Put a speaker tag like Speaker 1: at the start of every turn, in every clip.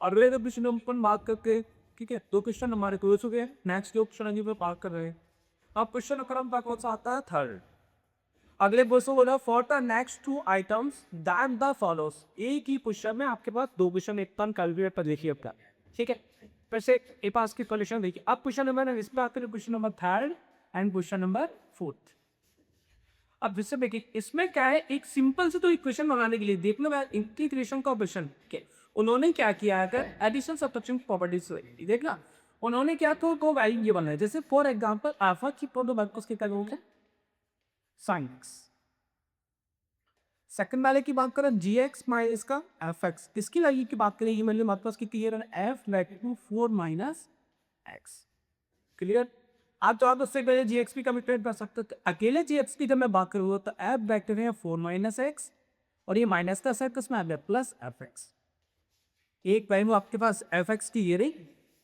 Speaker 1: अगले दो क्वेश्चन हम अपन बात करके, ठीक है, दो क्वेश्चन हमारे क्लोज हो गए। नेक्स्ट जो क्वेश्चन है बात कर रहे हैं, अब क्वेश्चन क्रम का कौन सा आता है? थर्ड। अगले क्वेश्चन बोला for the next two items that the follows. एक ही क्वेश्चन में आपके पास दो क्वेश्चन एक टन कैलकुलेट पर देखिए अपना, ठीक है। फिर से ए पास की सॉल्यूशन देखिए। अब क्वेश्चन नंबर इस पे आते हैं question number third and question number fourth. अब जिससे देखिए इसमें क्या है, एक सिंपल से तो इक्वेशन बनाने के लिए देखना मैं इंटीग्रेशन का ऑपरेशन के उन्होंने क्या किया, अगर एडिशन सब्ट्रैक्शन प्रॉपर्टीज देखना उन्होंने क्या तो वैल्यू ये बनाया। जैसे फॉर एग्जांपल अल्फा की प्रोडक्ट उसके क्या होगा, sin x। सेकंड वाले की बात करें जी एक्स माइनस का एफ एक्स, इसकी वैल्यू की बात करें, ये मतलब आपके पास कितनी है, F two four minus x. Clear? आप तो आप उससे पहले जी एक्स पी का मिट्रेट कर सकते हो। तो अकेले जी एक्स पी जब मैं बात करूँ तो एफ वेक्टर है फोर माइनस एक्स, और ये माइनस का सेट किसमें आ गया, प्लस एफ एक्स। एक वैल्यू आपके पास एफ एक्स की ये रही,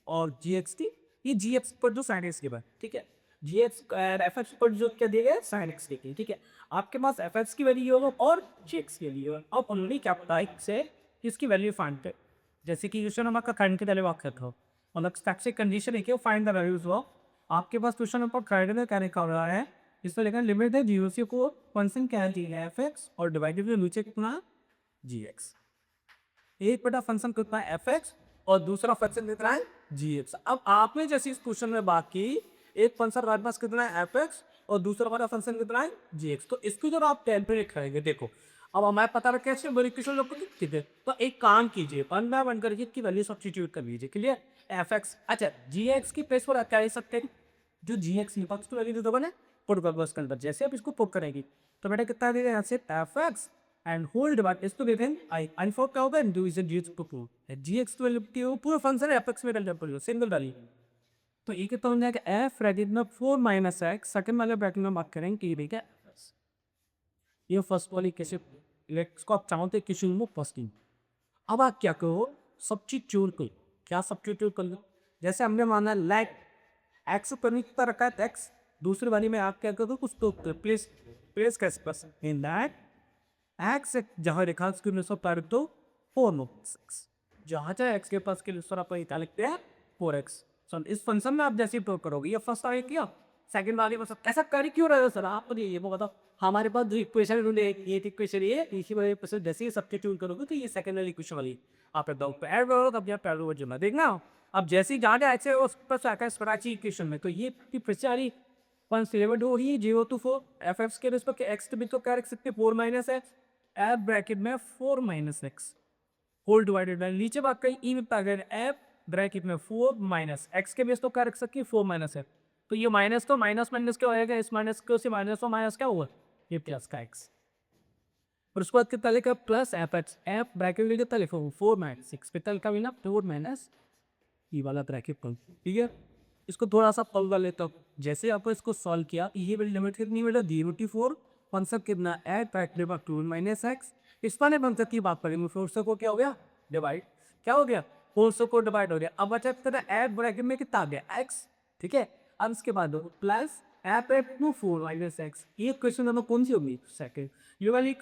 Speaker 1: और जी एक्स टी ये जी एक्स पर जो साइन एक्स के बाद, ठीक है, जी एक्स एफ एक्स पर जो क्या दिया गया, साइन एक्स देखिए, ठीक है। आपके पास एफ एक्स की वैल्यू होगा और जी एक्स की वैल्यू होगा। अब ओनली क्या पता है से इसकी वैल्यू फाइंड कर, जैसे कि क्वेश्चन नंबर का करंट के पहले बात करता हूँ, मतलब स्टैटिक कंडीशन है कि फाइंड द वैल्यूज ऑफ। आपके पास क्वेश्चन नंबर करंट में क्या लिखा हुआ है, इसमें लिखा है लिमिट है जीरो से को फंक्शन क्या है एफ एक्स और डिवाइडेड बाय नीचे कितना जी एक्स। एक बटा फंक्शन कितना है एफ एक्स और दूसरा फंक्शन कितना है जी एक्स। अब आपने जैसे इस क्वेश्चन में बात की, एक फंक्शन हमारे पास कितना है एफ एक्स और दूसरा वाला फंक्शन कितना है जी एक्स, तो इसको जब आप कैलकुलेट करेंगे, देखो अब हमारे पता रखा कैसे बड़ी क्वेश्चन लोग ठीक है, तो एक काम कीजिए वन बाय वन करके इसकी वैल्यू सब्स्टिट्यूट कर लीजिए। क्लियर? एफ एक्स, अच्छा जी एक्स की प्लेस पर क्या लिख सकते हैं, जो जी एक्स की वैल्यू दे बने पुट कर बस के अंदर, जैसे आप इसको पुट करेंगे तो बेटा कितना देगा यहाँ से F X and whole divide इसको देते हैं आई फोर क्या होगा into is G X to G X तो पूरा फंक्शन है एफ एक्स में डाल पड़ेगा सिंगल डाली। तो ये कितना हो जाएगा एफ ब्रैकेट में फोर माइनस एक्स, सेकंड वाले ब्रैकेट में बात करेंगे कि ये देखा ये फर्स्ट वाली कैसे इसको आप चाहो तो क्वेश्चन में फर्स्ट। अब आप क्या करो, सब्स्टिट्यूट करो। क्या सब्स्टिट्यूट कर लो, जैसे हमने माना लेट एक्स पर कितना रखा है एक्स, दूसरी वाली में आप क्या करो कुछ तो प्लेस प्लेस कैसे बस इन दैट एक्स जहाँ लिखा उसके अनुसार पार तो फोर नो सिक्स, जहाँ चाहे एक्स के पास के अनुसार आप क्या लिखते हैं फोर एक्स। सर इस फंक्शन में आप जैसे प्रयोग करोगे, ये फर्स्ट आगे किया सेकंड वाली बस ऐसा कर क्यों रहे हो सर आप, मुझे ये बताओ। हमारे पास जो इक्वेशन ये इक्वेशन ये इसी वाले पर जैसे ही सब्स्टिट्यूट करोगे तो ये सेकंड वाली इक्वेशन वाली आप एकदम पैर करोगे, अब यहाँ पैर वो जमा देखना। अब जैसे ही जाने ऐसे उस पर आकर स्वराची इक्वेशन में, तो ये फिर वाली वन सिलेबट हो रही है zero to four f x के रिस्पेक्ट एक्स भी तो क्या रख सकते हैं four minus x, f bracket में four minus x whole divided by नीचे बात करें ई में अगर एफ ब्रैकेट में फोर माइनस एक्स के बेस तो क्या रख सकते हैं फोर माइनस एफ, तो ये माइनस तो माइनस माइनस क्या होएगा, इस माइनस को से माइनस और माइनस क्या हुआ ये प्लस का एक्स, और उसके बाद कितना लिखा plus F x f bracket में कितना लिखो फोर माइनस सिक्स पे तल का भी ना फोर माइनस ई वाला ब्रैकेट पल, ठीक है। इसको थोड़ा सा पल वाले लेता हूँ, जैसे आपको इसको सॉल्व किया ये वाली लिमिट कितनी बेटा जीरो टू फोर कॉन्सेप्ट कितना एट ब्रैकेट में टू माइनस एक्स, इस वाले कॉन्सेप्ट की बात करेंगे फोर से को क्या हो गया डिवाइड, क्या हो गया फोर से को डिवाइड हो गया। अब बचा तेरा एट ब्रैकेट में कितना आ गया एक्स, ठीक है। अब इसके बाद plus F F two four minus x, ये क्वेश्चन नंबर कौन सी होगी सेकंड, ये वाली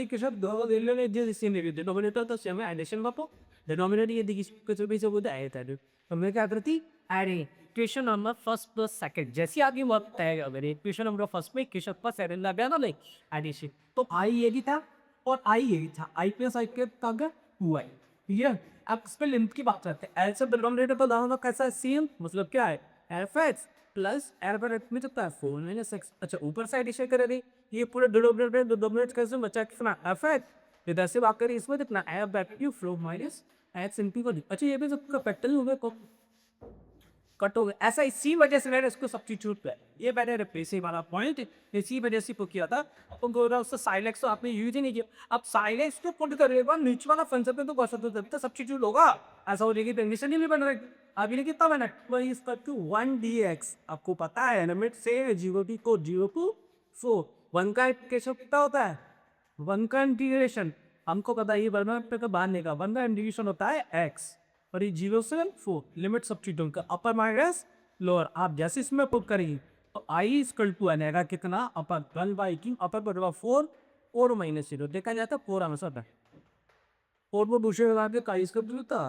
Speaker 1: क्वेश्चन दो रिलेने सेम है, डिनोमिनेटर तो सेम है एडिशन वापो डिनोमिनेटर ये देखिए कुछ भी सब होता है तो मैं क्या करती अरे question number first plus second जैसी आपकी वर्क तय अगर क्वेश्चन नंबर फर्स्ट में क्वेश्चन पर सेकंड लग गया ना लाइक एडिशन, तो आई ये भी था और आई ये भी था, आई प्लस आई के तक टू आई, ठीक है। अब इस पे लिमिट की बात करते हैं, ऐसे डिनोमिनेटर पर दोनों कैसा है सेम, मतलब क्या है एफ एक्स प्लस एल पर एक्स में कितना है फोर माइनस एक्स, अच्छा ऊपर से एडिशन कर रही ये पूरे डिनोमिनेटर कैसे बचा कितना एफ एक्स, इधर से बात करें इसमें कितना F back you four minus x in P को, अच्छा ये भी सबका फैक्टर हो गया कट हो गया, ऐसा इसी वजह से मैंने इसको सब्स्टिट्यूट किया, ये मैंने रिप्लेसिंग वाला पॉइंट इसी वजह से किया था। अपन को उससे साइलेक्स तो आपने यूज ही नहीं किया, अब साइलेक्स को पुट करेगा नीचे वाला फंक्शन पे तो कौन सा तो सब्स्टिट्यूट होगा, ऐसा हो जाएगी कंडीशन ही नहीं बन रही। अभी ने कितना मैंने is two one D X, आपको पता है लिमिट से जीरो टी को जीरो टू फोर वन का कैसे कितना होता है वन का इंटीग्रेशन, हमको पता है ये वर्मा पे का बाहर निकला वन का इंटीग्रेशन होता है एक्स, और ये जीरो से फोर लिमिट सब्स्टिट्यूट का अपर माइनस लोअर, आप जैसे इसमें पुट करेंगे तो आई इक्वल टू आएगा कितना अपर वन बाई क्यू अपर पर फोर और माइनस जीरो देखा जाता है फोर आंसर है, फोर वो दूसरे का इसका था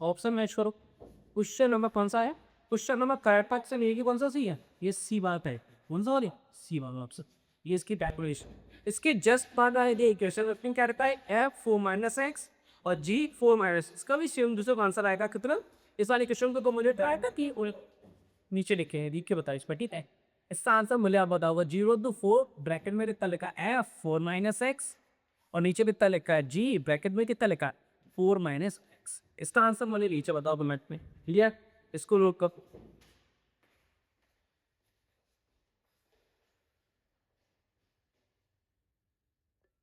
Speaker 1: ऑप्शन मैच करो। क्वेश्चन नंबर कौन सा है? Question number correct option A की कौन सा सी है? ये सी बात है। कौन सा वाली? सी वाला ऑप्शन। ये इसकी कैलकुलेशन। इसके जस्ट बाद आए थे इक्वेशन रखने क्या रहता है? एफ 4 माइनस एक्स और जी 4 माइनस। इसका भी सेम दूसरे का आंसर आएगा कितना? इस वाले क्वेश्चन को मुझे ट्राई था कि नीचे लिखे हैं, लिख के बताओ इस पर, ठीक है। इसका आंसर मुझे आप बताओ। 0 to 4 ब्रैकेट में कितना लिखा है? एफ 4 माइनस एक्स और नीचे कितना लिखा है? जी ब्रैकेट में कितना लिखा है? 4 माइनस एक्स। इसका आंसर मुझे नीचे बताओ मिनट में। क्लियर? इसको नोट कर।